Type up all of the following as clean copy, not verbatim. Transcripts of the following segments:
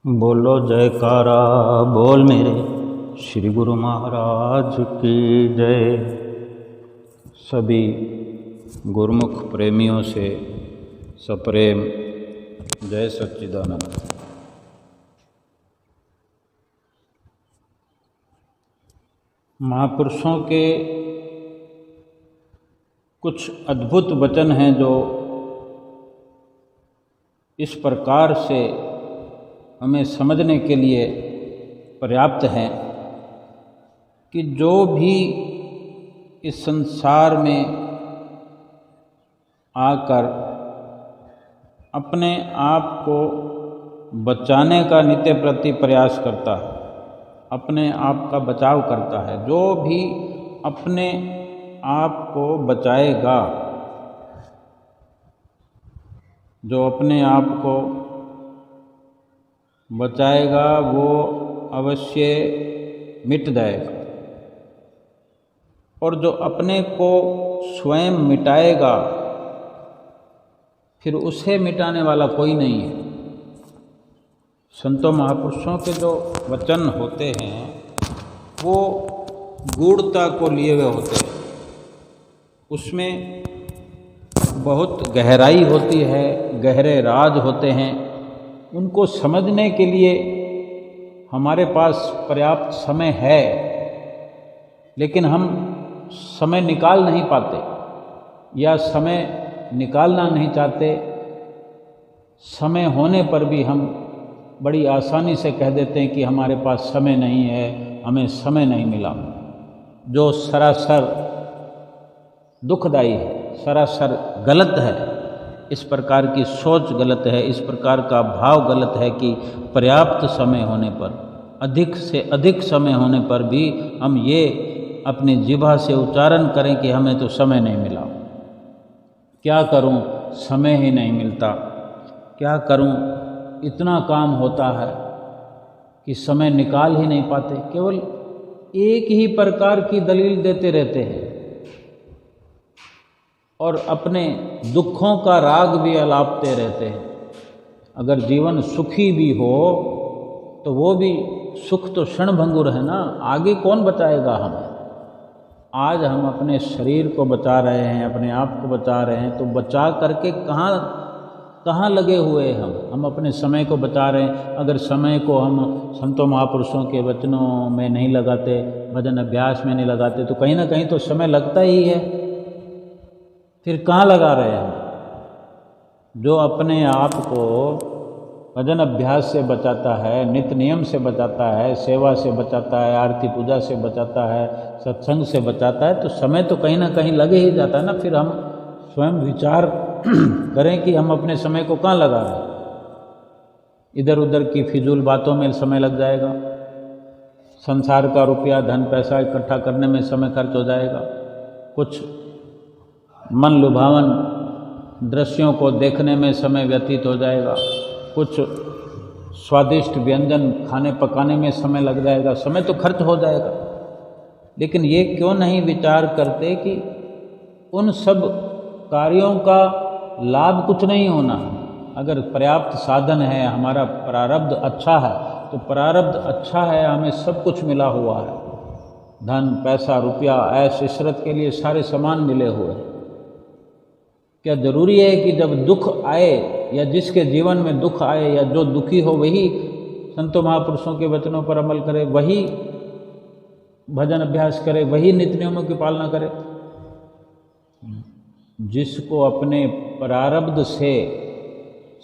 बोलो जयकारा बोल मेरे श्री गुरु महाराज की जय। सभी गुरुमुख प्रेमियों से सप्रेम जय सच्चिदानंद। महापुरुषों के कुछ अद्भुत वचन हैं जो इस प्रकार से हमें समझने के लिए पर्याप्त हैं कि जो भी इस संसार में आकर अपने आप को बचाने का नित्य प्रति प्रयास करता है, अपने आप का बचाव करता है, जो भी अपने आप को बचाएगा, जो अपने आप को बचाएगा वो अवश्य मिट जाएगा, और जो अपने को स्वयं मिटाएगा फिर उसे मिटाने वाला कोई नहीं है। संतों महापुरुषों के जो वचन होते हैं वो गूढ़ता को लिए हुए होते हैं, उसमें बहुत गहराई होती है, गहरे राज होते हैं। उनको समझने के लिए हमारे पास पर्याप्त समय है, लेकिन हम समय निकाल नहीं पाते या समय निकालना नहीं चाहते। समय होने पर भी हम बड़ी आसानी से कह देते हैं कि हमारे पास समय नहीं है, हमें समय नहीं मिला, जो सरासर दुखदायी है, सरासर गलत है। इस प्रकार की सोच गलत है, इस प्रकार का भाव गलत है कि पर्याप्त समय होने पर, अधिक से अधिक समय होने पर भी हम ये अपनी जिह्वा से उच्चारण करें कि हमें तो समय नहीं मिला, क्या करूं, समय ही नहीं मिलता, क्या करूं, इतना काम होता है कि समय निकाल ही नहीं पाते। केवल एक ही प्रकार की दलील देते रहते हैं और अपने दुखों का राग भी अलापते रहते हैं। अगर जीवन सुखी भी हो तो वो भी सुख तो क्षणभंगुर है ना, आगे कौन बचाएगा हमें। आज हम अपने शरीर को बचा रहे हैं, अपने आप को बचा रहे हैं, तो बचा करके कहाँ लगे हुए हैं हम अपने समय को बचा रहे हैं। अगर समय को हम संतों महापुरुषों के वचनों में नहीं लगाते, भजन अभ्यास में नहीं लगाते, तो कहीं ना कहीं तो समय लगता ही है। फिर कहाँ लगा रहे हैं हम। जो अपने आप को भजन अभ्यास से बचाता है, नित्य नियम से बचाता है, सेवा से बचाता है, आरती पूजा से बचाता है, सत्संग से बचाता है, तो समय तो कहीं ना कहीं लगे ही जाता है ना। फिर हम स्वयं विचार करें कि हम अपने समय को कहाँ लगा रहे हैं। इधर उधर की फिजूल बातों में समय लग जाएगा, संसार का रुपया धन पैसा इकट्ठा करने में समय खर्च हो जाएगा, कुछ मन लुभावन दृश्यों को देखने में समय व्यतीत हो जाएगा, कुछ स्वादिष्ट व्यंजन खाने पकाने में समय लग जाएगा, समय तो खर्च हो जाएगा। लेकिन ये क्यों नहीं विचार करते कि उन सब कार्यों का लाभ कुछ नहीं होना। अगर पर्याप्त साधन है, हमारा प्रारब्ध अच्छा है, तो प्रारब्ध अच्छा है, हमें सब कुछ मिला हुआ है, धन पैसा रुपया ऐश इशरत के लिए सारे सामान मिले हुए हैं। क्या जरूरी है कि जब दुख आए या जिसके जीवन में दुख आए या जो दुखी हो वही संतों महापुरुषों के वचनों पर अमल करे, वही भजन अभ्यास करे, वही नित्य नियमों की पालना करे। जिसको अपने प्रारब्ध से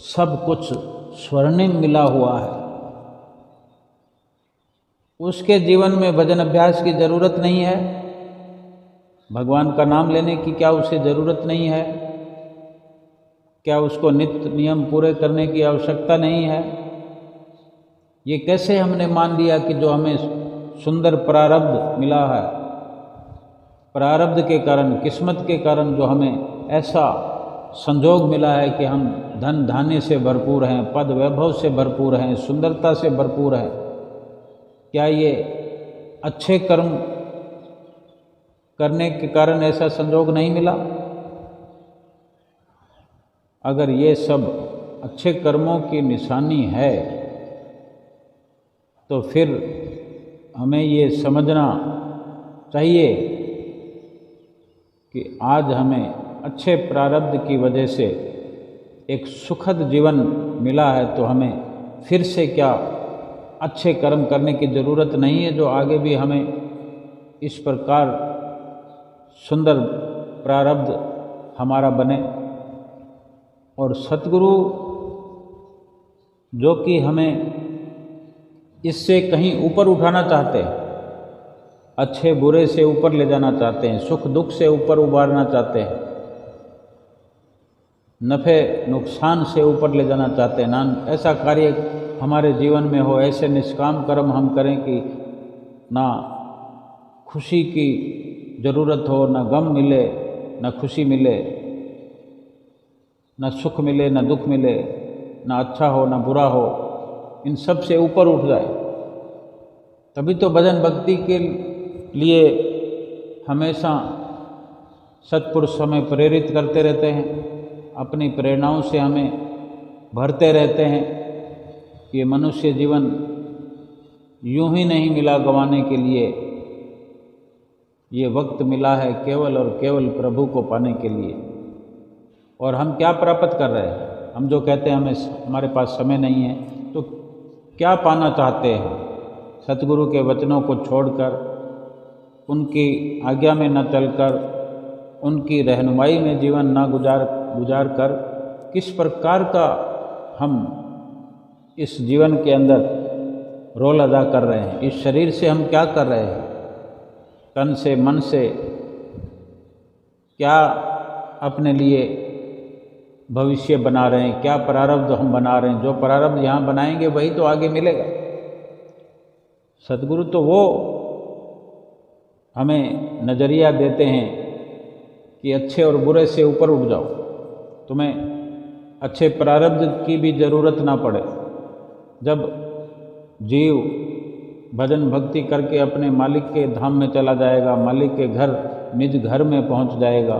सब कुछ स्वर्णिम मिला हुआ है, उसके जीवन में भजन अभ्यास की जरूरत नहीं है, भगवान का नाम लेने की क्या उसे जरूरत नहीं है, क्या उसको नित्य नियम पूरे करने की आवश्यकता नहीं है। ये कैसे हमने मान लिया कि जो हमें सुंदर प्रारब्ध मिला है, प्रारब्ध के कारण, किस्मत के कारण जो हमें ऐसा संजोग मिला है कि हम धन धान्य से भरपूर हैं, पद वैभव से भरपूर हैं, सुंदरता से भरपूर हैं, क्या ये अच्छे कर्म करने के कारण ऐसा संजोग नहीं मिला। अगर ये सब अच्छे कर्मों की निशानी है तो फिर हमें ये समझना चाहिए कि आज हमें अच्छे प्रारब्ध की वजह से एक सुखद जीवन मिला है, तो हमें फिर से क्या अच्छे कर्म करने की ज़रूरत नहीं है, जो आगे भी हमें इस प्रकार सुंदर प्रारब्ध हमारा बने। और सतगुरु जो कि हमें इससे कहीं ऊपर उठाना चाहते हैं, अच्छे बुरे से ऊपर ले जाना चाहते हैं, सुख दुख से ऊपर उबारना चाहते हैं, नफ़े नुकसान से ऊपर ले जाना चाहते हैं। ना ऐसा कार्य हमारे जीवन में हो, ऐसे निष्काम कर्म हम करें कि ना खुशी की ज़रूरत हो, ना गम मिले, ना खुशी मिले, ना सुख मिले, ना दुख मिले, ना अच्छा हो ना बुरा हो, इन सब से ऊपर उठ जाए। तभी तो भजन भक्ति के लिए हमेशा सत्पुरुष हमें प्रेरित करते रहते हैं, अपनी प्रेरणाओं से हमें भरते रहते हैं। ये मनुष्य जीवन यूं ही नहीं मिला गंवाने के लिए, ये वक्त मिला है केवल और केवल प्रभु को पाने के लिए। और हम क्या प्राप्त कर रहे हैं? हम जो कहते हैं हमारे पास समय नहीं है, तो क्या पाना चाहते हैं? सतगुरु के वचनों को छोड़कर, उनकी आज्ञा में न चलकर, उनकी रहनुमाई में जीवन न गुजार कर किस प्रकार का हम इस जीवन के अंदर रोल अदा कर रहे हैं? इस शरीर से हम क्या कर रहे हैं? तन से मन से क्या अपने लिए भविष्य बना रहे हैं? क्या प्रारब्ध हम बना रहे हैं? जो प्रारब्ध यहाँ बनाएंगे वही तो आगे मिलेगा। सतगुरु तो वो हमें नज़रिया देते हैं कि अच्छे और बुरे से ऊपर उठ जाओ, तुम्हें अच्छे प्रारब्ध की भी ज़रूरत ना पड़े। जब जीव भजन भक्ति करके अपने मालिक के धाम में चला जाएगा, मालिक के घर निज घर में पहुंच जाएगा,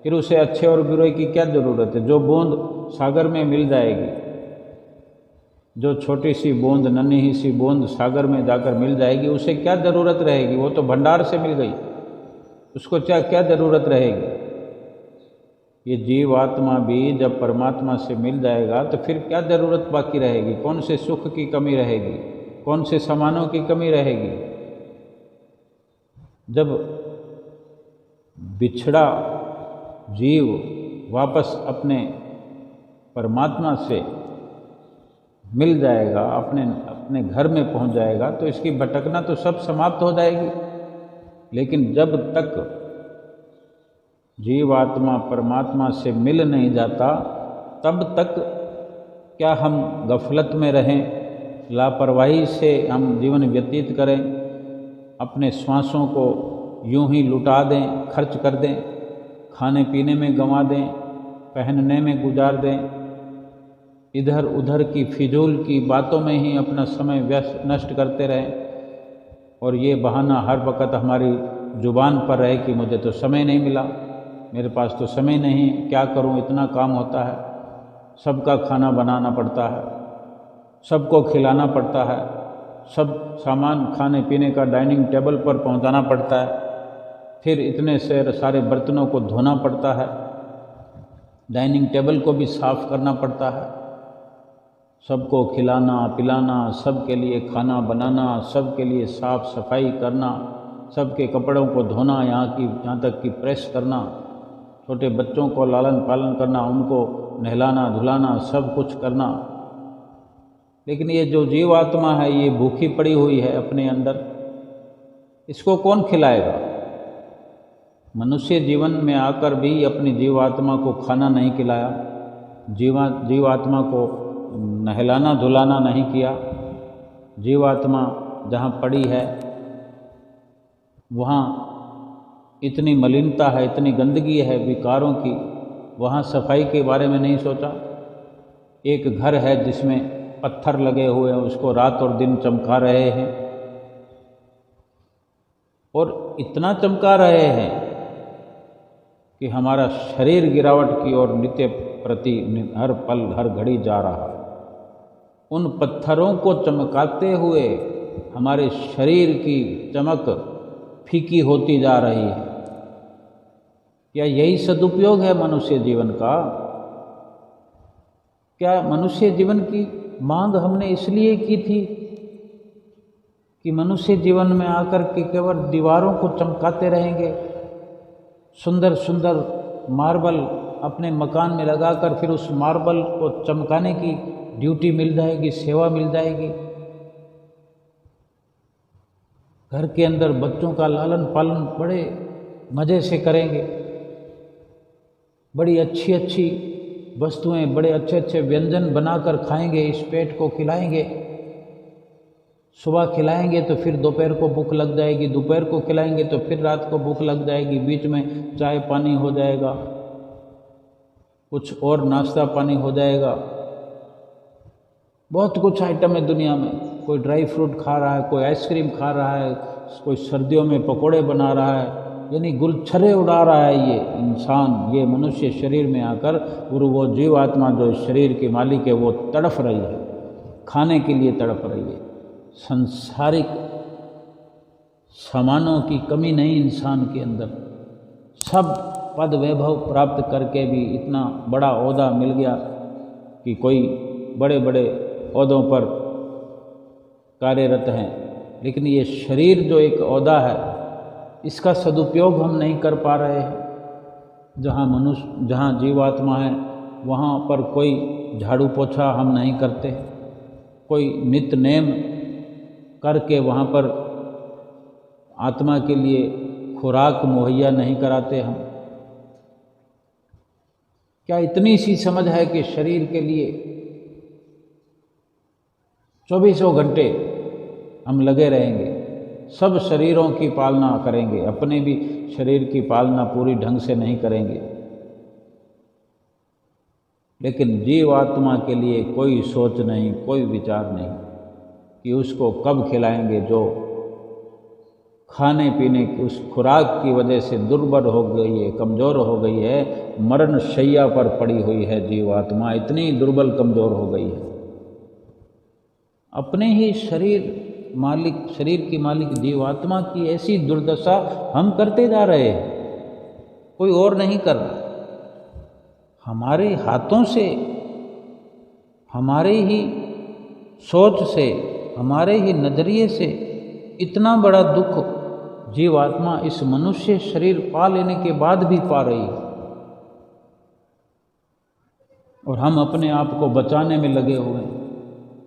फिर उसे अच्छे और बुरे की क्या ज़रूरत है? जो बूंद सागर में मिल जाएगी, जो छोटी सी बूंद, नन्ही ही सी बूंद सागर में जाकर मिल जाएगी, उसे क्या ज़रूरत रहेगी? वो तो भंडार से मिल गई, उसको क्या ज़रूरत रहेगी? ये जीवात्मा भी जब परमात्मा से मिल जाएगा तो फिर क्या ज़रूरत बाकी रहेगी? कौन से सुख की कमी रहेगी? कौन से सामानों की कमी रहेगी? जब बिछड़ा जीव वापस अपने परमात्मा से मिल जाएगा, अपने घर में पहुंच जाएगा, तो इसकी भटकना तो सब समाप्त हो जाएगी। लेकिन जब तक जीवात्मा परमात्मा से मिल नहीं जाता, तब तक क्या हम गफलत में रहें, लापरवाही से हम जीवन व्यतीत करें, अपने श्वासों को यूं ही लुटा दें, खर्च कर दें, खाने पीने में गंवा दें, पहनने में गुजार दें, इधर उधर की फिजूल की बातों में ही अपना समय व्यस्त नष्ट करते रहें, और ये बहाना हर वक्त हमारी जुबान पर रहे कि मुझे तो समय नहीं मिला, मेरे पास तो समय नहीं, क्या करूं, इतना काम होता है, सबका खाना बनाना पड़ता है, सबको खिलाना पड़ता है, सब सामान खाने पीने का डाइनिंग टेबल पर पहुंचाना पड़ता है, फिर इतने से सारे बर्तनों को धोना पड़ता है, डाइनिंग टेबल को भी साफ़ करना पड़ता है, सबको खिलाना पिलाना, सबके लिए खाना बनाना, सबके लिए साफ़ सफाई करना, सबके कपड़ों को धोना, यहाँ तक कि प्रेस करना, छोटे बच्चों को लालन पालन करना, उनको नहलाना धुलाना, सब कुछ करना। लेकिन ये जो जीवात्मा है, ये भूखी पड़ी हुई है अपने अंदर, इसको कौन खिलाएगा? मनुष्य जीवन में आकर भी अपनी जीवात्मा को खाना नहीं खिलाया, जीवात्मा को नहलाना धुलाना नहीं किया। जीवात्मा जहाँ पड़ी है वहाँ इतनी मलिनता है, इतनी गंदगी है विकारों की, वहाँ सफाई के बारे में नहीं सोचा। एक घर है जिसमें पत्थर लगे हुए हैं, उसको रात और दिन चमका रहे हैं, और इतना चमका रहे हैं कि हमारा शरीर गिरावट की ओर नित्य प्रति हर पल हर घड़ी जा रहा है। उन पत्थरों को चमकाते हुए हमारे शरीर की चमक फीकी होती जा रही है। क्या यही सदुपयोग है मनुष्य जीवन का? क्या मनुष्य जीवन की मांग हमने इसलिए की थी कि मनुष्य जीवन में आकर के केवल दीवारों को चमकाते रहेंगे, सुंदर सुंदर मार्बल अपने मकान में लगाकर फिर उस मार्बल को चमकाने की ड्यूटी मिल जाएगी, सेवा मिल जाएगी? घर के अंदर बच्चों का लालन पालन बड़े मज़े से करेंगे, बड़ी अच्छी अच्छी वस्तुएं, बड़े अच्छे अच्छे व्यंजन बनाकर खाएंगे, इस पेट को खिलाएंगे। सुबह खिलाएंगे तो फिर दोपहर को भूख लग जाएगी, दोपहर को खिलाएंगे तो फिर रात को भूख लग जाएगी, बीच में चाय पानी हो जाएगा, कुछ और नाश्ता पानी हो जाएगा। बहुत कुछ आइटम है दुनिया में। कोई ड्राई फ्रूट खा रहा है, कोई आइसक्रीम खा रहा है, कोई सर्दियों में पकोड़े बना रहा है, यानी गुलछरे उड़ा रहा है ये इंसान, ये मनुष्य शरीर में आकर। और वो जीवात्मा जो शरीर की मालिक है वो तड़फ रही है, खाने के लिए तड़प रही है। संसारिक सामानों की कमी नहीं इंसान के अंदर, सब पद वैभव प्राप्त करके भी इतना बड़ा ओहदा मिल गया कि कोई बड़े बड़े ओहदों पर कार्यरत हैं, लेकिन ये शरीर जो एक ओहदा है इसका सदुपयोग हम नहीं कर पा रहे हैं। जहाँ जीवात्मा है वहाँ पर कोई झाड़ू पोछा हम नहीं करते, कोई नित्य नेम करके वहाँ पर आत्मा के लिए खुराक मुहैया नहीं कराते हम। क्या इतनी सी समझ है कि शरीर के लिए 24 घंटे हम लगे रहेंगे, सब शरीरों की पालना करेंगे, अपने भी शरीर की पालना पूरी ढंग से नहीं करेंगे, लेकिन जीवात्मा के लिए कोई सोच नहीं, कोई विचार नहीं कि उसको कब खिलाएंगे, जो खाने पीने की उस खुराक की वजह से दुर्बल हो गई है, कमज़ोर हो गई है, मरण शैया पर पड़ी हुई है जीवात्मा, इतनी दुर्बल कमज़ोर हो गई है। अपने ही शरीर की मालिक जीवात्मा की ऐसी दुर्दशा हम करते जा रहे हैं, कोई और नहीं कर रहा। हमारे हाथों से, हमारे ही सोच से, हमारे ही नज़रिए से इतना बड़ा दुख जीवात्मा इस मनुष्य शरीर पा लेने के बाद भी पा रही है, और हम अपने आप को बचाने में लगे हुए हैं।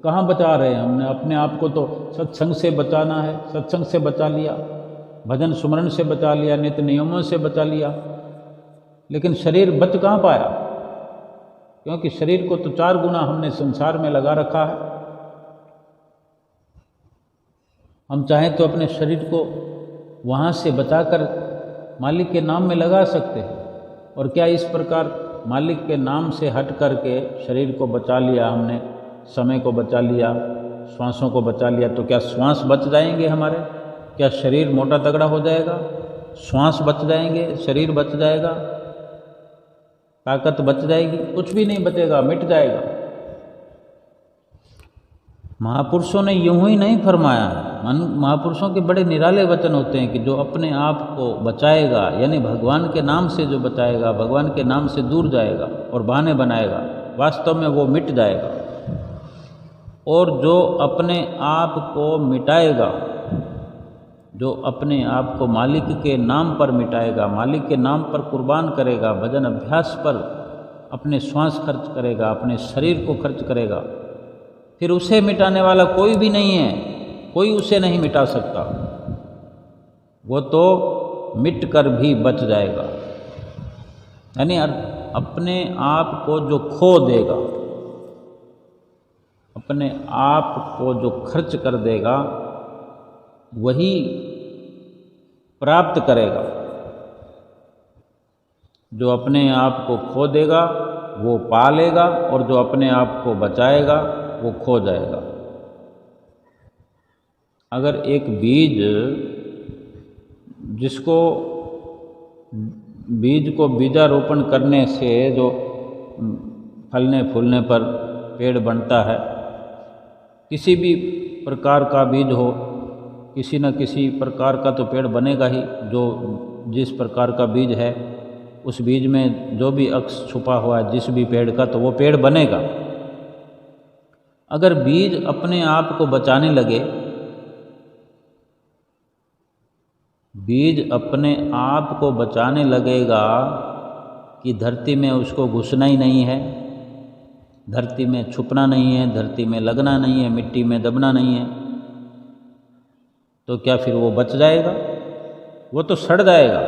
कहाँ बचा रहे हैं? हमने अपने आप को तो सत्संग से बचाना है, सत्संग से बचा लिया, भजन सुमरन से बचा लिया, नित्य नियमों से बचा लिया, लेकिन शरीर बच कहाँ पाया? क्योंकि शरीर को तो 4 गुना हमने संसार में लगा रखा है। हम चाहें तो अपने शरीर को वहाँ से बचाकर मालिक के नाम में लगा सकते हैं। और क्या इस प्रकार मालिक के नाम से हट करके शरीर को बचा लिया हमने, समय को बचा लिया, श्वासों को बचा लिया, तो क्या श्वास बच जाएंगे हमारे? क्या शरीर मोटा तगड़ा हो जाएगा? श्वास बच जाएंगे, शरीर बच जाएगा, ताकत बच जाएगी? कुछ भी नहीं बचेगा, मिट जाएगा। महापुरुषों ने यूं ही नहीं फरमाया। महापुरुषों के बड़े निराले वचन होते हैं कि जो अपने आप को बचाएगा, यानी भगवान के नाम से जो बचाएगा, भगवान के नाम से दूर जाएगा और बहाने बनाएगा, वास्तव में वो मिट जाएगा। और जो अपने आप को मिटाएगा, जो अपने आप को मालिक के नाम पर मिटाएगा, मालिक के नाम पर कुर्बान करेगा, भजन अभ्यास पर अपने श्वास खर्च करेगा, अपने शरीर को खर्च करेगा, फिर उसे मिटाने वाला कोई भी नहीं है, कोई उसे नहीं मिटा सकता। वो तो मिट कर भी बच जाएगा। यानी अपने आप को जो खो देगा, अपने आप को जो खर्च कर देगा, वही प्राप्त करेगा। जो अपने आप को खो देगा वो पा लेगा, और जो अपने आप को बचाएगा वो खो जाएगा। अगर एक बीज, जिसको बीज को बीजारोपण करने से जो फलने फूलने पर पेड़ बनता है, किसी भी प्रकार का बीज हो, किसी न किसी प्रकार का तो पेड़ बनेगा ही। जो जिस प्रकार का बीज है उस बीज में जो भी अक्ष छुपा हुआ है जिस भी पेड़ का, तो वो पेड़ बनेगा। अगर बीज अपने आप को बचाने लगे, बीज अपने आप को बचाने लगेगा कि धरती में उसको घुसना ही नहीं है, धरती में छुपना नहीं है, धरती में लगना नहीं है, मिट्टी में दबना नहीं है, तो क्या फिर वो बच जाएगा? वो तो सड़ जाएगा।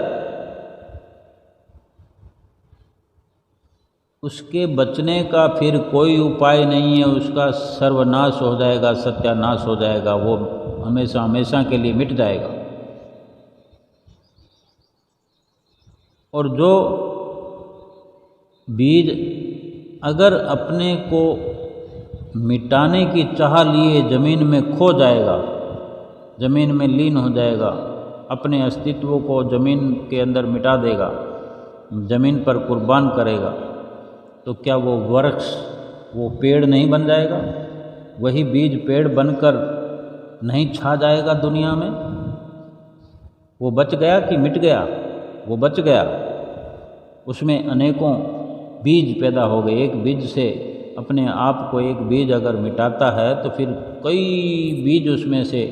उसके बचने का फिर कोई उपाय नहीं है, उसका सर्वनाश हो जाएगा, सत्यानाश हो जाएगा, वो हमेशा हमेशा के लिए मिट जाएगा। और जो बीज अगर अपने को मिटाने की चाह लिए ज़मीन में खो जाएगा, ज़मीन में लीन हो जाएगा, अपने अस्तित्व को ज़मीन के अंदर मिटा देगा, ज़मीन पर कुर्बान करेगा, तो क्या वो वृक्ष, वो पेड़ नहीं बन जाएगा? वही बीज पेड़ बनकर नहीं छा जाएगा दुनिया में? वो बच गया कि मिट गया? वो बच गया। उसमें अनेकों बीज पैदा हो गए। एक बीज से अपने आप को एक बीज अगर मिटाता है तो फिर कई बीज उसमें से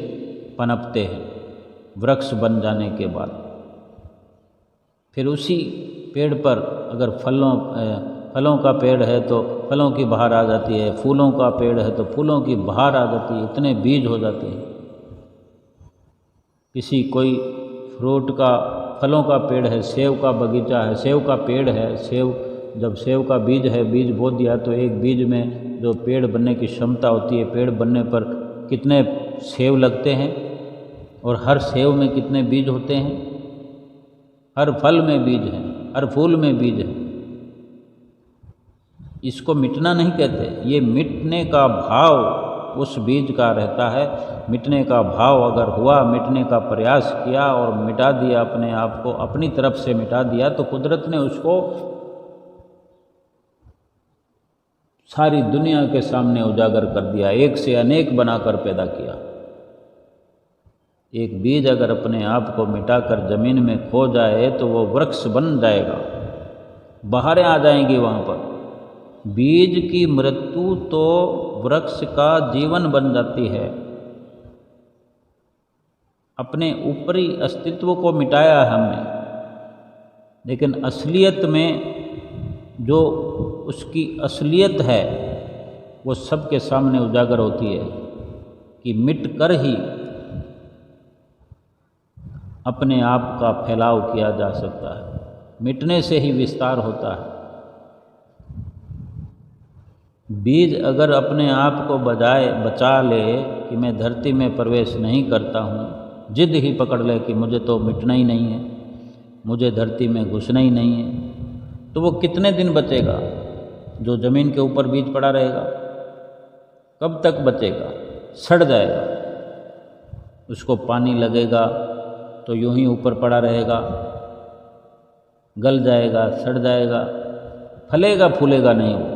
पनपते हैं वृक्ष बन जाने के बाद। फिर उसी पेड़ पर अगर फलों का पेड़ है तो फलों की बहार आ जाती है, फूलों का पेड़ है तो फूलों की बहार आ जाती है, इतने बीज हो जाते हैं। किसी कोई फ्रूट का, फलों का पेड़ है, सेब का बगीचा है, सेब का पेड़ है, जब सेब का बीज है, बीज बो दिया तो एक बीज में जो पेड़ बनने की क्षमता होती है, पेड़ बनने पर कितने सेब लगते हैं और हर सेब में कितने बीज होते हैं, हर फल में बीज है, हर फूल में बीज है। इसको मिटना नहीं कहते, ये मिटने का भाव उस बीज का रहता है। मिटने का भाव अगर हुआ, मिटने का प्रयास किया और मिटा दिया, अपने आप को अपनी तरफ से मिटा दिया, तो कुदरत ने उसको सारी दुनिया के सामने उजागर कर दिया, एक से अनेक बनाकर पैदा किया। एक बीज अगर अपने आप को मिटाकर जमीन में खो जाए तो वो वृक्ष बन जाएगा, बहारें आ जाएंगी वहाँ पर। बीज की मृत्यु तो वृक्ष का जीवन बन जाती है। अपने ऊपरी अस्तित्व को मिटाया हमने, लेकिन असलियत में जो उसकी असलियत है वो सबके सामने उजागर होती है कि मिट कर ही अपने आप का फैलाव किया जा सकता है, मिटने से ही विस्तार होता है। बीज अगर अपने आप को बचा ले कि मैं धरती में प्रवेश नहीं करता हूँ, जिद ही पकड़ ले कि मुझे तो मिटना ही नहीं है, मुझे धरती में घुसना ही नहीं है, तो वो कितने दिन बचेगा? जो ज़मीन के ऊपर बीज पड़ा रहेगा कब तक बचेगा? सड़ जाएगा। उसको पानी लगेगा तो यूं ही ऊपर पड़ा रहेगा, गल जाएगा, सड़ जाएगा, फलेगा फूलेगा नहीं वो,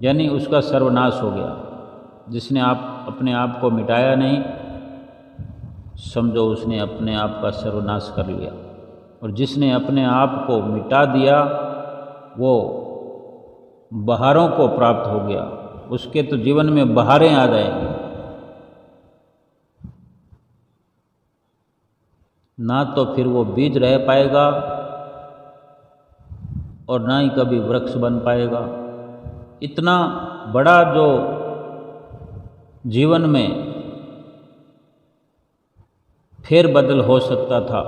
यानी उसका सर्वनाश हो गया। जिसने अपने आप को मिटाया नहीं, समझो उसने अपने आप का सर्वनाश कर लिया। और जिसने अपने आप को मिटा दिया वो बहारों को प्राप्त हो गया, उसके तो जीवन में बहारें आ जाएंगी। ना तो फिर वो बीज रह पाएगा और ना ही कभी वृक्ष बन पाएगा। इतना बड़ा जो जीवन में फेरबदल हो सकता था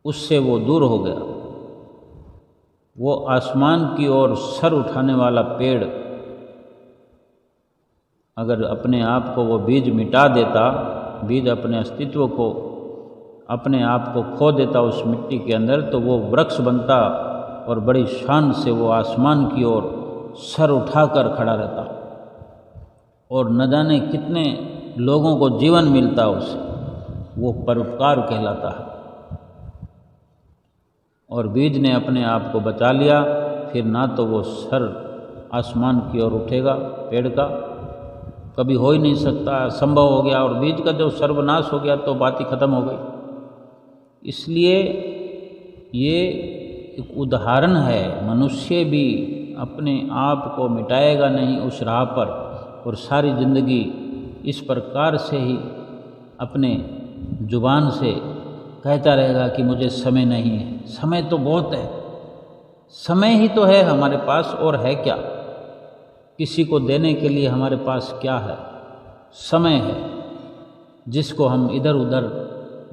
उससे वो दूर हो गया। वो आसमान की ओर सर उठाने वाला पेड़ अगर अपने आप को वो बीज मिटा देता, बीज अपने अस्तित्व को, अपने आप को खो देता उस मिट्टी के अंदर, तो वो वृक्ष बनता और बड़ी शान से वो आसमान की ओर सर उठाकर खड़ा रहता और न जाने कितने लोगों को जीवन मिलता उसे। वो परोपकार कहलाता है। और बीज ने अपने आप को बचा लिया, फिर ना तो वो सर आसमान की ओर उठेगा पेड़ का, कभी हो ही नहीं सकता, संभव हो गया, और बीज का जो सर्वनाश हो गया तो बात ही खत्म हो गई। इसलिए ये एक उदाहरण है, मनुष्य भी अपने आप को मिटाएगा नहीं उस राह पर, और सारी ज़िंदगी इस प्रकार से ही अपने जुबान से कहता रहेगा कि मुझे समय नहीं है। समय तो बहुत है, समय ही तो है हमारे पास, और है क्या? किसी को देने के लिए हमारे पास क्या है? समय है, जिसको हम इधर उधर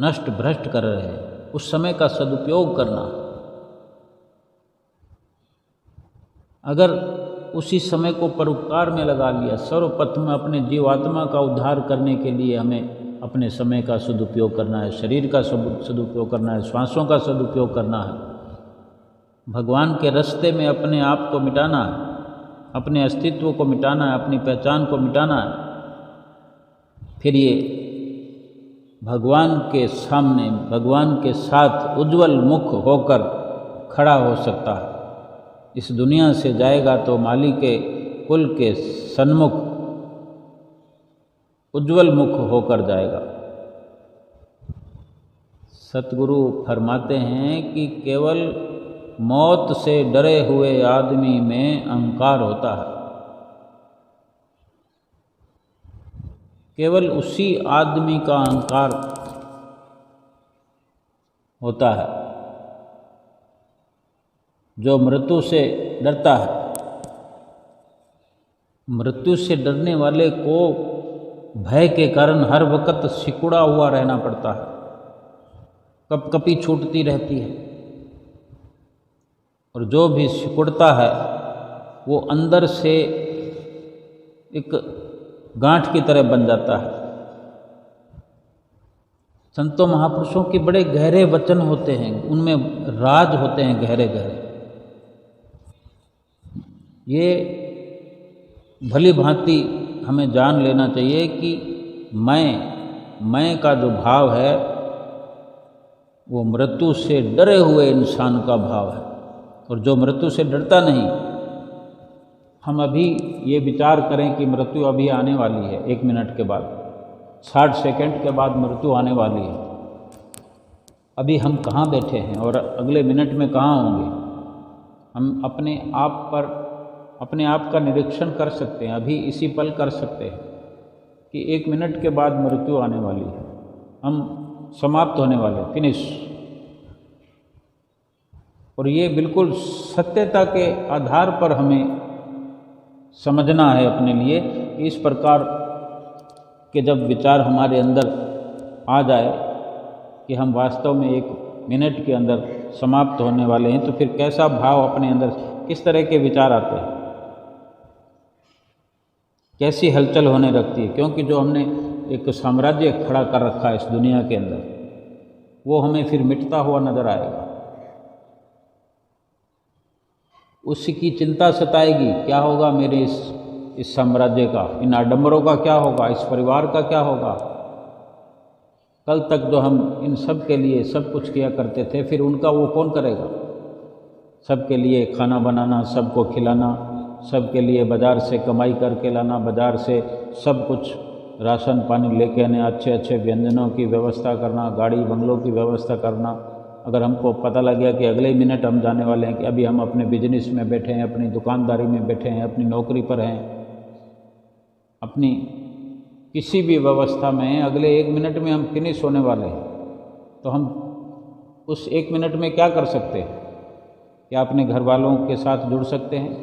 नष्ट भ्रष्ट कर रहे हैं। उस समय का सदुपयोग करना। अगर उसी समय को परोपकार में लगा लिया, सर्वप्रथम अपने जीवात्मा का उद्धार करने के लिए हमें अपने समय का सदुपयोग करना है, शरीर का सदुपयोग करना है, श्वासों का सदुपयोग करना है, भगवान के रास्ते में अपने आप को मिटाना है, अपने अस्तित्व को मिटाना है, अपनी पहचान को मिटाना है। फिर ये भगवान के सामने, भगवान के साथ उज्जवल मुख होकर खड़ा हो सकता है। इस दुनिया से जाएगा तो माली के कुल के सन्मुख उज्जवल मुख होकर जाएगा। सतगुरु फरमाते हैं कि केवल मौत से डरे हुए आदमी में अहंकार होता है। केवल उसी आदमी का अहंकार होता है जो मृत्यु से डरता है। मृत्यु से डरने वाले को भय के कारण हर वक्त सिकुड़ा हुआ रहना पड़ता है, कपकपी छूटती रहती है, और जो भी सिकुड़ता है वो अंदर से एक गांठ की तरह बन जाता है। संतों महापुरुषों के बड़े गहरे वचन होते हैं, उनमें राज होते हैं गहरे गहरे। ये भली भांति हमें जान लेना चाहिए कि मैं का जो भाव है वो मृत्यु से डरे हुए इंसान का भाव है, और जो मृत्यु से डरता नहीं। हम अभी ये विचार करें कि मृत्यु अभी आने वाली है, 1 मिनट के बाद, 60 सेकंड के बाद मृत्यु आने वाली है। अभी हम कहाँ बैठे हैं और अगले मिनट में कहाँ होंगे? हम अपने आप का निरीक्षण कर सकते हैं, अभी इसी पल कर सकते हैं कि 1 मिनट के बाद मृत्यु आने वाली है, हम समाप्त होने वाले, फिनिश। और ये बिल्कुल सत्यता के आधार पर हमें समझना है अपने लिए। इस प्रकार के जब विचार हमारे अंदर आ जाए कि हम वास्तव में 1 मिनट के अंदर समाप्त होने वाले हैं, तो फिर कैसा भाव अपने अंदर, किस तरह के विचार आते हैं, कैसी हलचल होने लगती है। क्योंकि जो हमने एक साम्राज्य खड़ा कर रखा है इस दुनिया के अंदर, वो हमें फिर मिटता हुआ नजर आएगा। उसकी चिंता सताएगी, क्या होगा मेरे इस साम्राज्य का, इन आडंबरों का क्या होगा, इस परिवार का क्या होगा। कल तक जो हम इन सब के लिए सब कुछ किया करते थे, फिर उनका वो कौन करेगा? सबके लिए खाना बनाना, सबको खिलाना, सबके लिए बाज़ार से कमाई करके लाना, बाज़ार से सब कुछ राशन पानी लेके आने, अच्छे अच्छे व्यंजनों की व्यवस्था करना, गाड़ी बंगलों की व्यवस्था करना। अगर हमको पता लग गया कि अगले मिनट हम जाने वाले हैं, कि अभी हम अपने बिजनेस में बैठे हैं, अपनी दुकानदारी में बैठे हैं, अपनी नौकरी पर हैं, अपनी किसी भी व्यवस्था में अगले 1 मिनट में हम फिनिश होने वाले हैं, तो हम उस 1 मिनट में क्या कर सकते हैं? क्या अपने घर वालों के साथ जुड़ सकते हैं?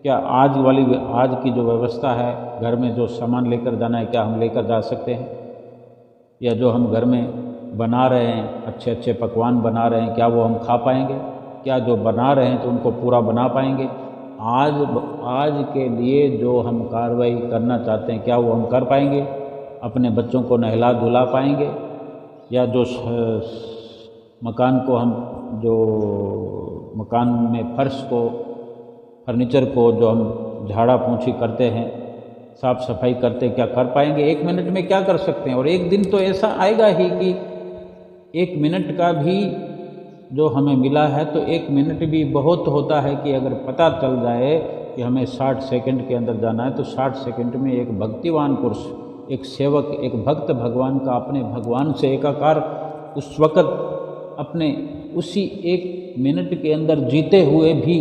क्या आज की जो व्यवस्था है, घर में जो सामान लेकर जाना है, क्या हम लेकर जा सकते हैं? या जो हम घर में बना रहे हैं, अच्छे अच्छे पकवान बना रहे हैं, क्या वो हम खा पाएंगे? क्या जो बना रहे हैं तो उनको पूरा बना पाएंगे? आज के लिए जो हम कार्रवाई करना चाहते हैं, क्या वो हम कर पाएंगे? अपने बच्चों को नहला धुला पाएंगे? या जो मकान को हम, जो मकान में फर्नीचर को जो हम झाड़ा पोंछी करते हैं, साफ़ सफाई करते हैं, क्या कर पाएंगे? 1 मिनट में क्या कर सकते हैं? और एक दिन तो ऐसा आएगा ही कि 1 मिनट का भी जो हमें मिला है, तो 1 मिनट भी बहुत होता है कि अगर पता चल जाए कि हमें 60 सेकंड के अंदर जाना है, तो 60 सेकंड में एक भक्तिवान पुरुष, एक सेवक, एक भक्त भगवान का अपने भगवान से एकाकार उस वक़्त अपने उसी 1 मिनट के अंदर जीते हुए भी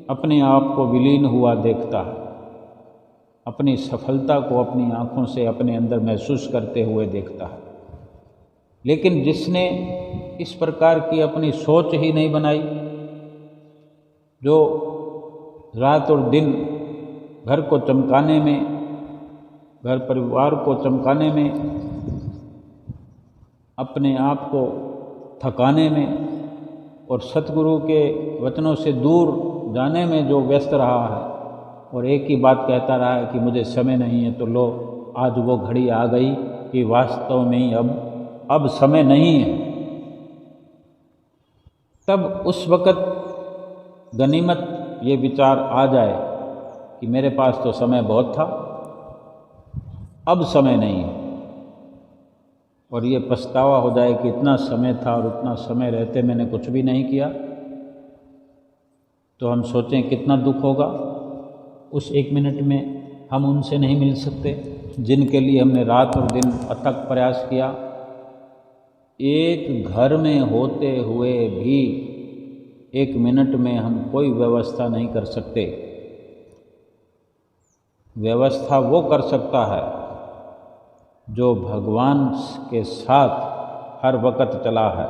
अपने आप को विलीन हुआ देखता है, अपनी सफलता को अपनी आँखों से अपने अंदर महसूस करते हुए देखता है। लेकिन जिसने इस प्रकार की अपनी सोच ही नहीं बनाई, जो रात और दिन घर को चमकाने में, घर परिवार को चमकाने में, अपने आप को थकाने में और सतगुरु के वचनों से दूर जाने में जो व्यस्त रहा है और एक ही बात कहता रहा है कि मुझे समय नहीं है, तो लो आज वो घड़ी आ गई कि वास्तव में ही अब समय नहीं है। तब उस वक़्त गनीमत ये विचार आ जाए कि मेरे पास तो समय बहुत था, अब समय नहीं है, और ये पछतावा हो जाए कि इतना समय था और उतना समय रहते मैंने कुछ भी नहीं किया, तो हम सोचें कितना दुख होगा। उस 1 मिनट में हम उनसे नहीं मिल सकते जिनके लिए हमने रात और दिन अथक प्रयास किया। एक घर में होते हुए भी 1 मिनट में हम कोई व्यवस्था नहीं कर सकते। व्यवस्था वो कर सकता है जो भगवान के साथ हर वक़्त चला है,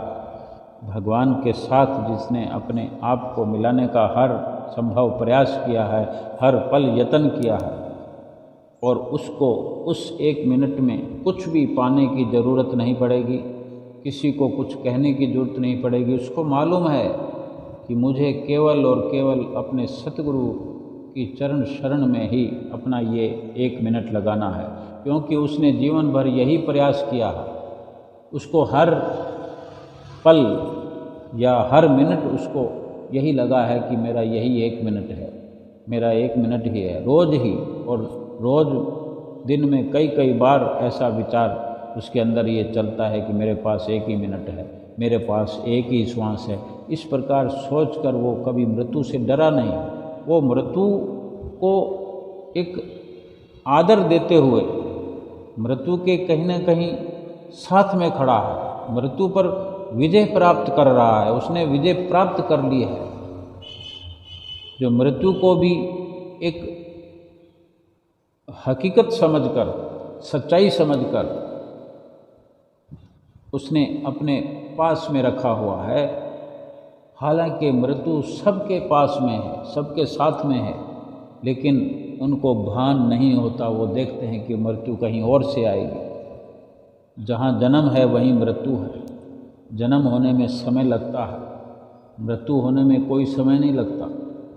भगवान के साथ जिसने अपने आप को मिलाने का हर संभव प्रयास किया है, हर पल यत्न किया है, और उसको उस 1 मिनट में कुछ भी पाने की ज़रूरत नहीं पड़ेगी, किसी को कुछ कहने की ज़रूरत नहीं पड़ेगी। उसको मालूम है कि मुझे केवल और केवल अपने सतगुरु की चरण शरण में ही अपना ये 1 मिनट लगाना है, क्योंकि उसने जीवन भर यही प्रयास किया है। उसको हर पल या हर मिनट उसको यही लगा है कि मेरा यही 1 मिनट है, मेरा 1 मिनट ही है, रोज़ ही। और रोज़ दिन में कई बार ऐसा विचार उसके अंदर ये चलता है कि मेरे पास 1 ही मिनट है, मेरे पास 1 ही श्वास है। इस प्रकार सोचकर वो कभी मृत्यु से डरा नहीं, वो मृत्यु को एक आदर देते हुए मृत्यु के कहीं न कहीं साथ में खड़ा है, मृत्यु पर विजय प्राप्त कर रहा है, उसने विजय प्राप्त कर ली है। जो मृत्यु को भी एक हकीकत समझकर, सच्चाई समझकर उसने अपने पास में रखा हुआ है। हालांकि मृत्यु सबके पास में है, सबके साथ में है, लेकिन उनको भान नहीं होता। वो देखते हैं कि मृत्यु कहीं और से आएगी। जहाँ जन्म है वहीं मृत्यु है। जन्म होने में समय लगता है, मृत्यु होने में कोई समय नहीं लगता,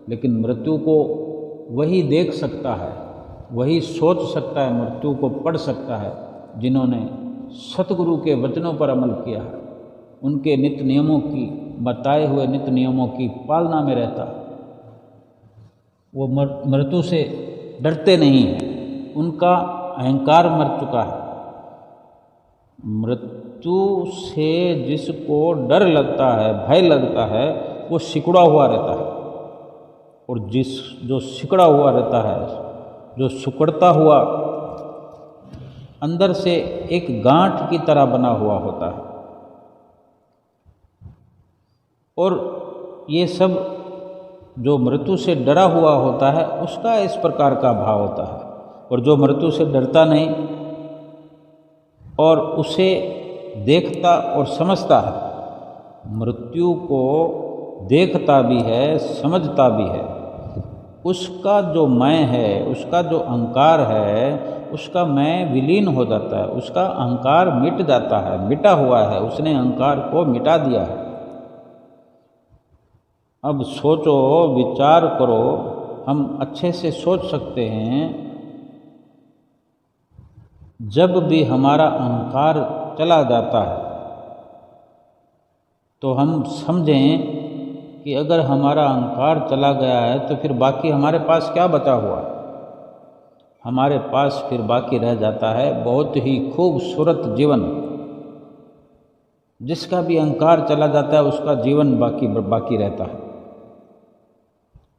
लेकिन मृत्यु को वही देख सकता है, वही सोच सकता है, मृत्यु को पढ़ सकता है जिन्होंने सतगुरु के वचनों पर अमल किया है, उनके नित्य नियमों की, बताए हुए नित्य नियमों की पालना में रहता है। वो मृत्यु से डरते नहीं हैं, उनका अहंकार मर चुका है। मृत्यु से जिसको डर लगता है, भय लगता है, वो सिकुड़ा हुआ रहता है, और जो सिकुड़ा हुआ रहता है, जो सिकुड़ता हुआ अंदर से एक गांठ की तरह बना हुआ होता है। और ये सब जो मृत्यु से डरा हुआ होता है उसका इस प्रकार का भाव होता है। और जो मृत्यु से डरता नहीं और उसे देखता और समझता है, मृत्यु को देखता भी है, समझता भी है, उसका जो मैं है, उसका जो अहंकार है, उसका मैं विलीन हो जाता है, उसका अहंकार मिट जाता है, मिटा हुआ है, उसने अहंकार को मिटा दिया है। अब सोचो, विचार करो, हम अच्छे से सोच सकते हैं। जब भी हमारा अहंकार चला जाता है तो हम समझें कि अगर हमारा अहंकार चला गया है तो फिर बाकी हमारे पास क्या बचा हुआ है? हमारे पास फिर बाकी रह जाता है बहुत ही खूबसूरत जीवन। जिसका भी अहंकार चला जाता है उसका जीवन बाकी रहता है।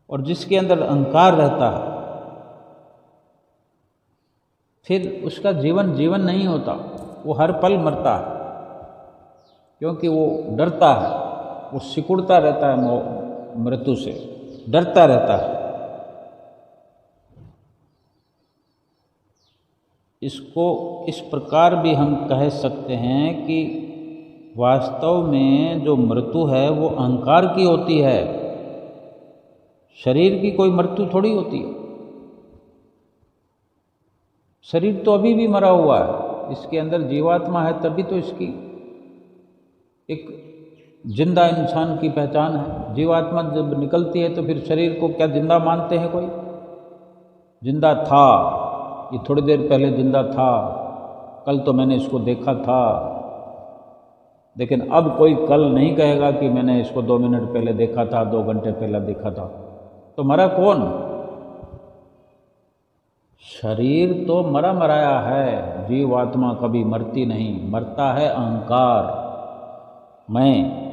और जिसके अंदर अहंकार रहता है फिर उसका जीवन जीवन नहीं होता, वो हर पल मरता है, क्योंकि वो डरता है, वो सिकुड़ता रहता है मृत्यु से, डरता रहता है। इसको इस प्रकार भी हम कह सकते हैं कि वास्तव में जो मृत्यु है वो अहंकार की होती है, शरीर की कोई मृत्यु थोड़ी होती है। शरीर तो अभी भी मरा हुआ है, इसके अंदर जीवात्मा है, तभी तो इसकी एक जिंदा इंसान की पहचान है। जीवात्मा जब निकलती है तो फिर शरीर को क्या जिंदा मानते हैं? कोई जिंदा था, ये थोड़ी देर पहले जिंदा था, कल तो मैंने इसको देखा था, लेकिन अब कोई कल नहीं कहेगा कि मैंने इसको 2 मिनट पहले देखा था, 2 घंटे पहले देखा था। तो मरा कौन? शरीर तो मरा मराया है, जीवात्मा कभी मरती नहीं, मरता है अहंकार, मैं।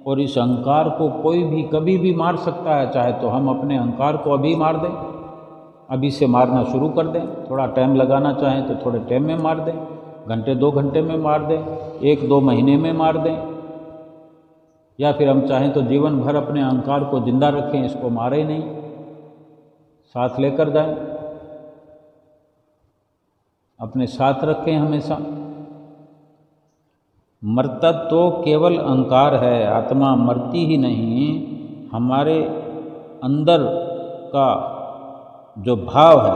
और इस अहंकार को कोई भी कभी भी मार सकता है, चाहे तो हम अपने अहंकार को अभी मार दें, अभी से मारना शुरू कर दें, थोड़ा टाइम लगाना चाहें तो थोड़े टाइम में मार दें, घंटे 2 घंटे में मार दें, 1-2 महीने में मार दें, या फिर हम चाहें तो जीवन भर अपने अहंकार को जिंदा रखें, इसको मारे नहीं, साथ लेकर जाएं, अपने साथ रखें हमेशा। मरता तो केवल अहंकार है, आत्मा मरती ही नहीं। हमारे अंदर का जो भाव है,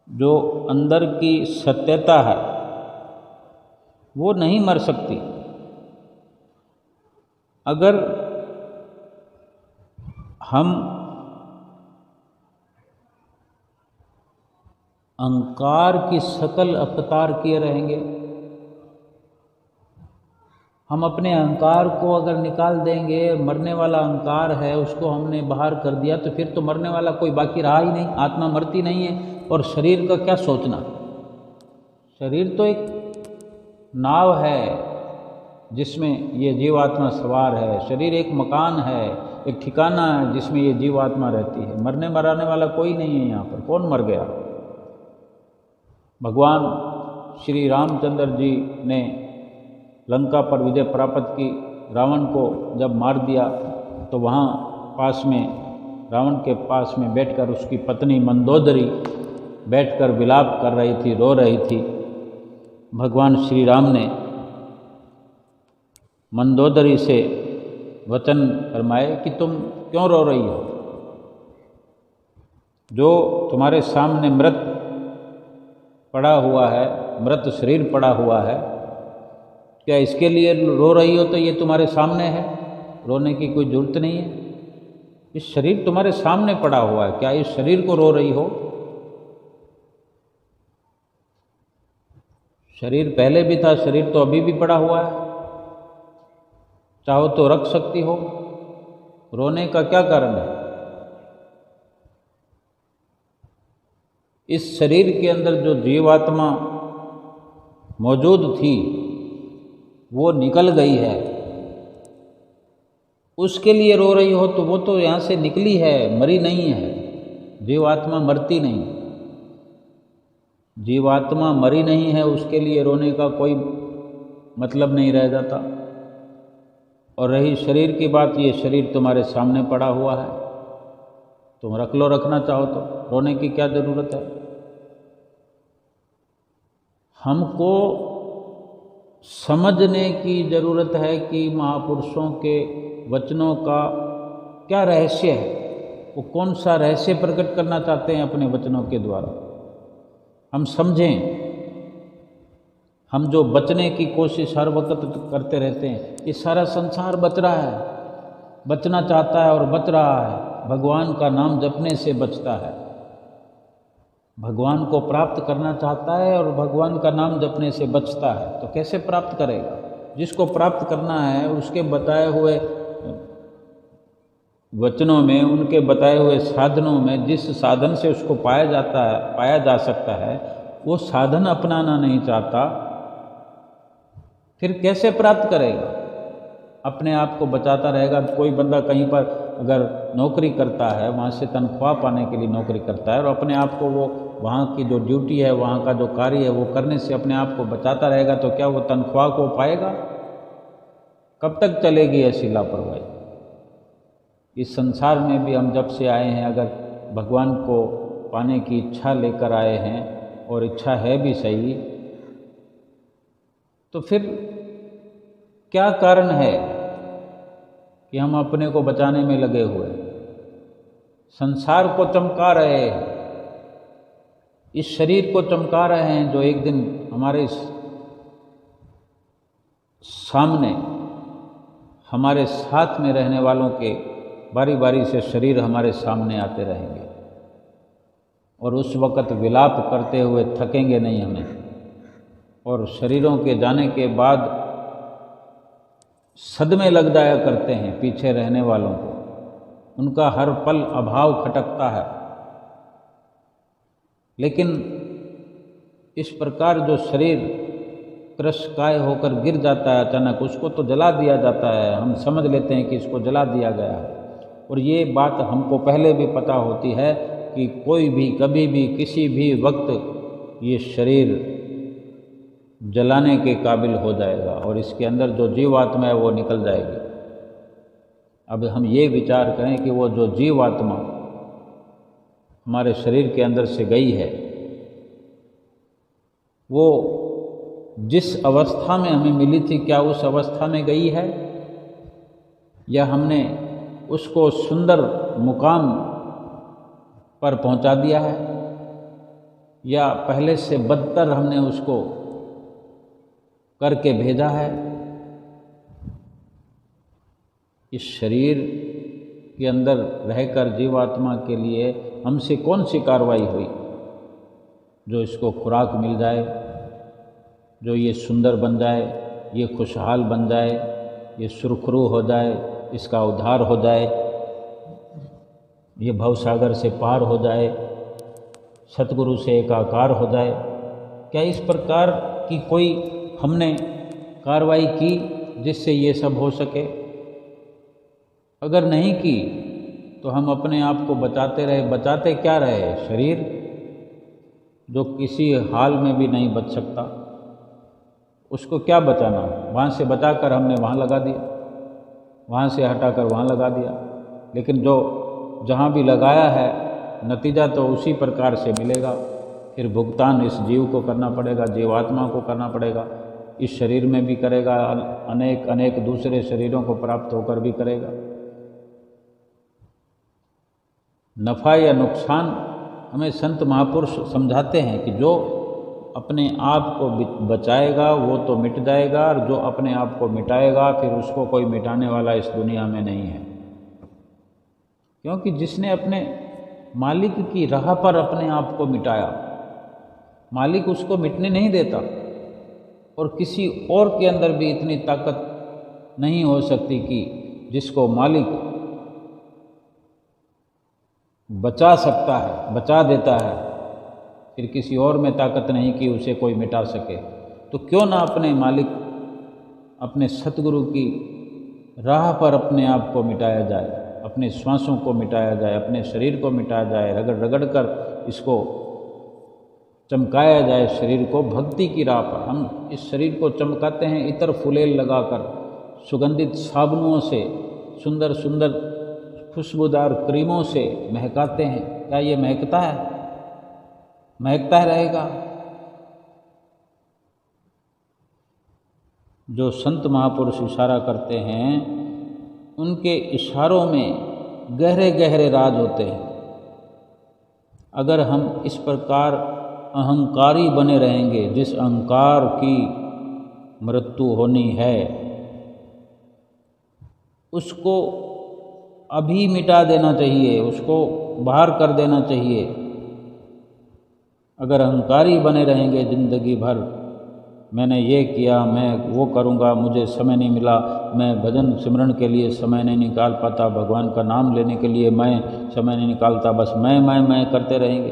जो अंदर की सत्यता है, वो नहीं मर सकती। अगर हम अहंकार की शकल अख्तियार किए रहेंगे, हम अपने अहंकार को अगर निकाल देंगे, मरने वाला अहंकार है उसको हमने बाहर कर दिया, तो फिर तो मरने वाला कोई बाकी रहा ही नहीं, आत्मा मरती नहीं है। और शरीर का क्या सोचना? शरीर तो एक नाव है जिसमें ये जीवात्मा सवार है, शरीर एक मकान है, एक ठिकाना है जिसमें ये जीवात्मा रहती है। मरने मराने वाला कोई नहीं है यहाँ पर। कौन मर गया? भगवान श्री रामचंद्र जी ने लंका पर विजय प्राप्त की, रावण को जब मार दिया तो वहाँ पास में, रावण के पास में बैठकर उसकी पत्नी मंदोदरी बैठकर विलाप कर रही थी, रो रही थी। भगवान श्री राम ने मंदोदरी से वचन फरमाए कि तुम क्यों रो रही हो? जो तुम्हारे सामने मृत पड़ा हुआ है, मृत शरीर पड़ा हुआ है, क्या इसके लिए रो रही हो? तो ये तुम्हारे सामने है, रोने की कोई जरूरत नहीं है। इस शरीर तुम्हारे सामने पड़ा हुआ है, क्या इस शरीर को रो रही हो? शरीर पहले भी था, शरीर तो अभी भी पड़ा हुआ है, चाहो तो रख सकती हो, रोने का क्या कारण है? इस शरीर के अंदर जो जीवात्मा मौजूद थी वो निकल गई है, उसके लिए रो रही हो, तो वो तो यहाँ से निकली है, मरी नहीं है। जीवात्मा मरती नहीं, जीवात्मा मरी नहीं है, उसके लिए रोने का कोई मतलब नहीं रह जाता। और रही शरीर की बात, ये शरीर तुम्हारे सामने पड़ा हुआ है, तुम रख लो, रखना चाहो तो, रोने की क्या ज़रूरत है? हमको समझने की ज़रूरत है कि महापुरुषों के वचनों का क्या रहस्य है, वो कौन सा रहस्य प्रकट करना चाहते हैं अपने वचनों के द्वारा। हम समझें। हम जो बचने की कोशिश हर वक्त करते रहते हैं, ये सारा संसार बच रहा है, बचना चाहता है और बच रहा है। भगवान का नाम जपने से बचता है, भगवान को प्राप्त करना चाहता है और भगवान का नाम जपने से बचता है। तो कैसे प्राप्त करेगा? जिसको प्राप्त करना है उसके बताए हुए वचनों में, उनके बताए हुए साधनों में, जिस साधन से उसको पाया जाता है, पाया जा सकता है, वो साधन अपनाना नहीं चाहता, फिर कैसे प्राप्त करेगा? अपने आप को बचाता रहेगा। कोई बंदा कहीं पर अगर नौकरी करता है, वहाँ से तनख्वाह पाने के लिए नौकरी करता है और अपने आप को वो वहाँ की जो ड्यूटी है, वहाँ का जो कार्य है वो करने से अपने आप को बचाता रहेगा, तो क्या वो तनख्वाह को पाएगा? कब तक चलेगी ऐसी लापरवाही? इस संसार में भी हम जब से आए हैं, अगर भगवान को पाने की इच्छा लेकर आए हैं और इच्छा है भी सही, तो फिर क्या कारण है कि हम अपने को बचाने में लगे हुए? संसार को चमका रहे हैं, इस शरीर को चमका रहे हैं जो एक दिन हमारे सामने, हमारे साथ में रहने वालों के बारी बारी से शरीर हमारे सामने आते रहेंगे और उस वक़्त विलाप करते हुए थकेंगे नहीं हमें। और शरीरों के जाने के बाद सदमे लग जाया करते हैं पीछे रहने वालों को, उनका हर पल अभाव खटकता है। लेकिन इस प्रकार जो शरीर क्रशकाय होकर गिर जाता है अचानक, उसको तो जला दिया जाता है, हम समझ लेते हैं कि इसको जला दिया गया है। और ये बात हमको पहले भी पता होती है कि कोई भी कभी भी किसी भी वक्त ये शरीर जलाने के काबिल हो जाएगा और इसके अंदर जो जीवात्मा है वो निकल जाएगी। अब हम ये विचार करें कि वो जो जीवात्मा हमारे शरीर के अंदर से गई है, वो जिस अवस्था में हमें मिली थी, क्या उस अवस्था में गई है, या हमने उसको सुंदर मुकाम पर पहुंचा दिया है, या पहले से बदतर हमने उसको करके भेजा है? इस शरीर के अंदर रहकर जीवात्मा के लिए हमसे कौन सी कार्रवाई हुई जो इसको खुराक मिल जाए, जो ये सुंदर बन जाए, ये खुशहाल बन जाए, ये सुरखरू हो जाए, इसका उद्धार हो जाए, ये भवसागर से पार हो जाए, सतगुरु से एकाकार हो जाए? क्या इस प्रकार की कोई हमने कार्रवाई की जिससे ये सब हो सके? अगर नहीं की तो हम अपने आप को बचाते रहे। बचाते क्या रहे? शरीर जो किसी हाल में भी नहीं बच सकता, उसको क्या बचाना? वहाँ से बचाकर हमने वहाँ लगा दिया, वहाँ से हटाकर वहाँ लगा दिया। लेकिन जो जहाँ भी लगाया है, नतीजा तो उसी प्रकार से मिलेगा। फिर भुगतान इस जीव को करना पड़ेगा, जीवात्मा को करना पड़ेगा। इस शरीर में भी करेगा, अनेक अनेक दूसरे शरीरों को प्राप्त होकर भी करेगा। नफ़ा या नुकसान हमें संत महापुरुष समझाते हैं कि जो अपने आप को बचाएगा वो तो मिट जाएगा, और जो अपने आप को मिटाएगा फिर उसको कोई मिटाने वाला इस दुनिया में नहीं है। क्योंकि जिसने अपने मालिक की राह पर अपने आप को मिटाया, मालिक उसको मिटने नहीं देता। और किसी और के अंदर भी इतनी ताकत नहीं हो सकती कि जिसको मालिक बचा सकता है, बचा देता है, फिर किसी और में ताकत नहीं कि उसे कोई मिटा सके। तो क्यों ना अपने मालिक, अपने सतगुरु की राह पर अपने आप को मिटाया जाए, अपने श्वासों को मिटाया जाए, अपने शरीर को मिटाया जाए, रगड़ रगड़ कर इसको चमकाया जाए शरीर को भक्ति की राह पर। हम इस शरीर को चमकाते हैं इतर फुलेल लगाकर, सुगंधित साबुनों से, सुंदर सुंदर खुशबूदार क्रीमों से महकाते हैं। क्या ये महकता है? महकता है रहेगा? जो संत महापुरुष इशारा करते हैं, उनके इशारों में गहरे गहरे राज होते हैं। अगर हम इस प्रकार अहंकारी बने रहेंगे, जिस अहंकार की मृत्यु होनी है उसको अभी मिटा देना चाहिए, उसको बाहर कर देना चाहिए। अगर अहंकारी बने रहेंगे जिंदगी भर, मैंने ये किया, मैं वो करूँगा, मुझे समय नहीं मिला, मैं भजन सिमरन के लिए समय नहीं निकाल पाता, भगवान का नाम लेने के लिए मैं समय नहीं निकालता, बस मैं करते रहेंगे,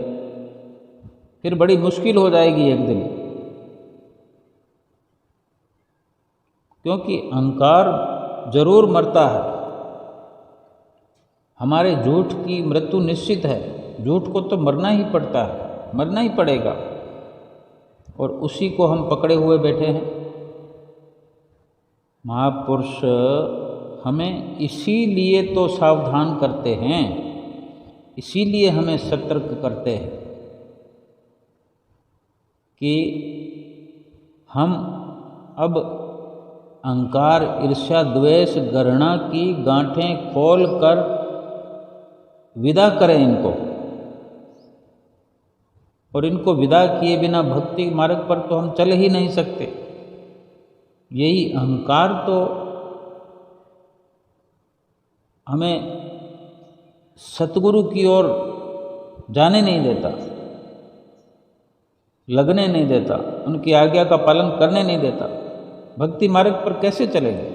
फिर बड़ी मुश्किल हो जाएगी एक दिन। क्योंकि अहंकार जरूर मरता है, हमारे झूठ की मृत्यु निश्चित है, झूठ को तो मरना ही पड़ता है, मरना ही पड़ेगा, और उसी को हम पकड़े हुए बैठे हैं। महापुरुष हमें इसीलिए तो सावधान करते हैं, इसीलिए हमें सतर्क करते हैं कि हम अब अहंकार, ईर्ष्या, द्वेष, घृणा की गांठें खोल कर विदा करें इनको, और इनको विदा किए बिना भक्ति मार्ग पर तो हम चल ही नहीं सकते। यही अहंकार तो हमें सतगुरु की ओर जाने नहीं देता, लगने नहीं देता, उनकी आज्ञा का पालन करने नहीं देता। भक्ति मार्ग पर कैसे चलेंगे?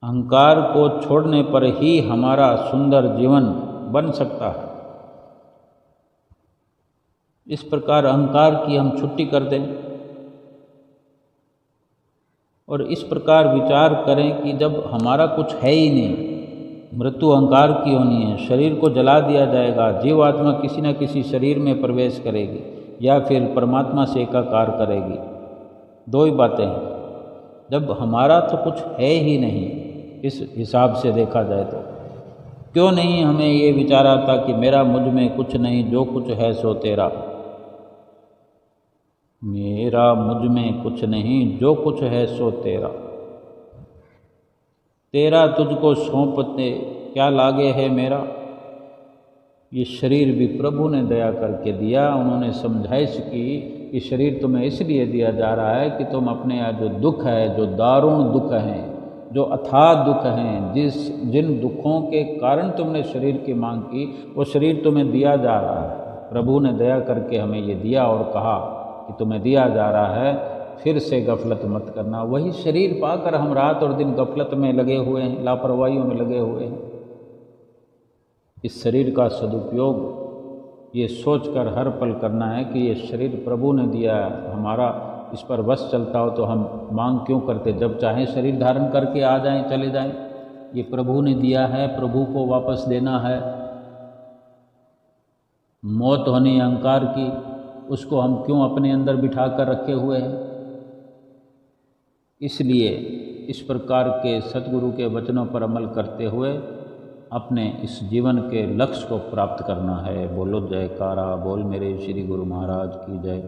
अहंकार को छोड़ने पर ही हमारा सुंदर जीवन बन सकता है। इस प्रकार अहंकार की हम छुट्टी कर दें और इस प्रकार विचार करें कि जब हमारा कुछ है ही नहीं, मृत्यु अहंकार की होनी है, शरीर को जला दिया जाएगा, जीव आत्मा किसी न किसी शरीर में प्रवेश करेगी या फिर परमात्मा से एकाकार करेगी। दो ही बातें हैं। जब हमारा तो कुछ है ही नहीं, इस हिसाब से देखा जाए तो क्यों नहीं हमें ये विचार आता कि मेरा मुझ में कुछ नहीं, जो कुछ है सो तेरा। मेरा मुझ में कुछ नहीं, जो कुछ है सो तेरा। तेरा तुझको सौंपते क्या लागे है मेरा। ये शरीर भी प्रभु ने दया करके दिया। उन्होंने समझाइश की कि शरीर तुम्हें इसलिए दिया जा रहा है कि तुम अपने यहाँ जो दुख है, जो दारुण दुख हैं, जो अथाह दुख हैं, जिन दुखों के कारण तुमने शरीर की मांग की, वो शरीर तुम्हें दिया जा रहा है। प्रभु ने दया करके हमें ये दिया और कहा कि तुम्हें दिया जा रहा है, फिर से गफलत मत करना। वही शरीर पाकर हम रात और दिन गफलत में लगे हुए हैं, लापरवाहियों में लगे हुए हैं। इस शरीर का सदुपयोग ये सोचकर हर पल करना है कि ये शरीर प्रभु ने दिया है, हमारा इस पर वश चलता हो तो हम मांग क्यों करते। जब चाहें शरीर धारण करके आ जाएं, चले जाएं। ये प्रभु ने दिया है, प्रभु को वापस देना है। मौत होनी अहंकार की, उसको हम क्यों अपने अंदर बिठा कर रखे हुए हैं। इसलिए इस प्रकार के सतगुरु के वचनों पर अमल करते हुए अपने इस जीवन के लक्ष्य को प्राप्त करना है। बोलो जयकारा बोल मेरे श्री गुरु महाराज की जय।